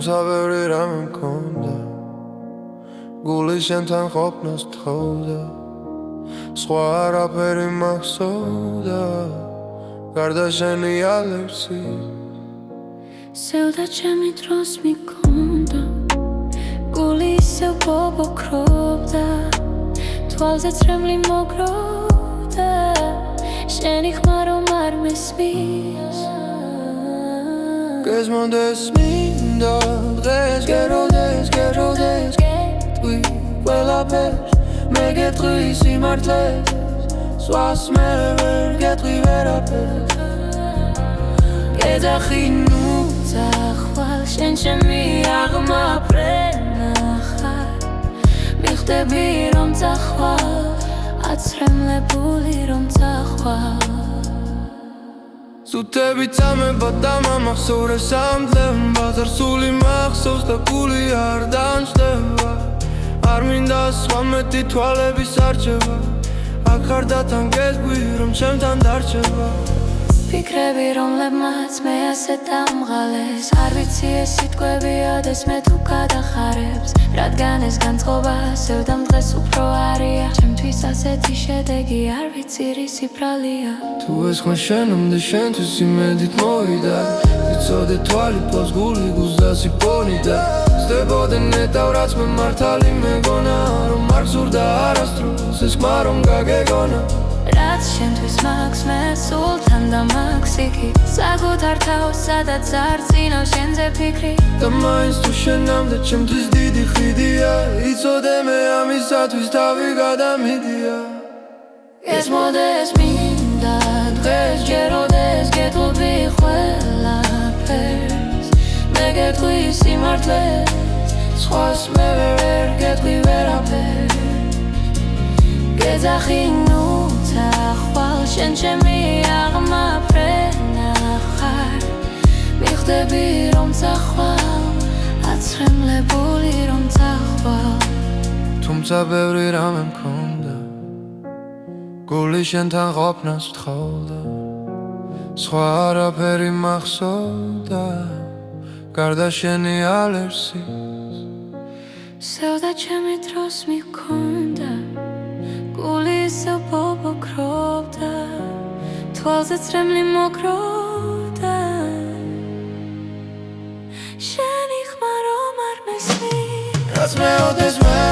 თუმცა ბევრი რამე მქონდა გული შენთან ყოფნას თხოვდა სხვა არაფერი მახსოვდა გარდა შენი ალერსის სევდა ჩემი დროს მიქონდა გული ისევ ბობოქრობდა თვალზე წრემლი მოგროვდა შენი ხმა რომ არ მესმის გესმოდეს მინდა დღეს გეროდეს გეტყვი ყველაფერს მე გეტყვი სიმართლეს სხვას მე ვერ გეტყვი ვერაფერს გეძახი ნუ წახვალ შენ ჩემი აღმაფრენახარ მიხდები რომ წახვალ აცრემლებული რომ წახვალ სუთები წამება და მამახსოვრეს ამდლებ ბაზარსული მახსოვს და გული არ დამჭდება არ მინდა სხვა მეტი თვალების არჩევა აქ ხარ და თან გეტყვი რომ ჩემთან დარჩება ფიქრები რომლებმაც მე ასე დამღალეს არ ვიცი ეს სიტყვები ოდეს მე თუ გადახარებს რადგან ეს განწყობა სევდამ დღეს უფრო არია ჩემთვის ასეთი შედეგი არ ვიცი რისი ბრალია თუ ეს ხმა შენამდე შენთვის იმედით მოვიდა ვიცოდე თვალი პოს გული გუზდასი პონიდა სდებოდე ნეტავ რაც მე მართალი მეგონა რომ არ გზურდა არასდროს ეს ხმა რომ გაგეგონა რაც შენთვის მაქვს მე სულთან და მაქვს იქი საკუთარ თავს სადაც არ წინავ შენზე ფიქრი და მაინც თუ შენამდე ჩემთვის დიდი ხიდია იცოდე მე ამისათვის თავი გადამიდია გესმოდეს მინდა დღეს ჯეროდეს გეტყვი ყველაფერს მე გეტყვი სიმართლეს სხვას მე ვერ გეტყვი ვერაფერს გეძახი ნუ წახვალ შენ ჩემი აღმაფრენახარ მიხდები რომ წახვალ აცრემლებული რომ წახვალ თუმცა ბევრი რამე მქონდა გული შენთან ყოფნას თხოვდა სხვა არაფერი მახსოვდა გარდა შენი ალერსის სევდა ჩემი დროს მიქონდა გული ისევ ბობოქრობდა თვალზე წრემლი მოგროვდა შენი ხმა რომ არ მესმის რაც მეოდეს მე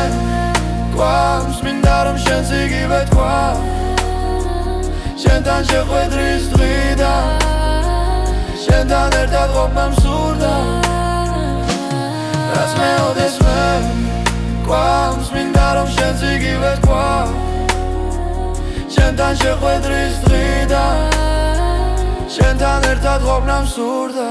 გვამს მინდა რომ შენს იგივე თქვა შენთან შეხვედრის დღიდან შენთან ერთად ყოფნა მსურდა რაც მეოდეს მე გვამს მინდა რომ შენს იგივე თქვა შენთან შეხვედრის დღიდან შენთან ერთად ყოფნა მსურდა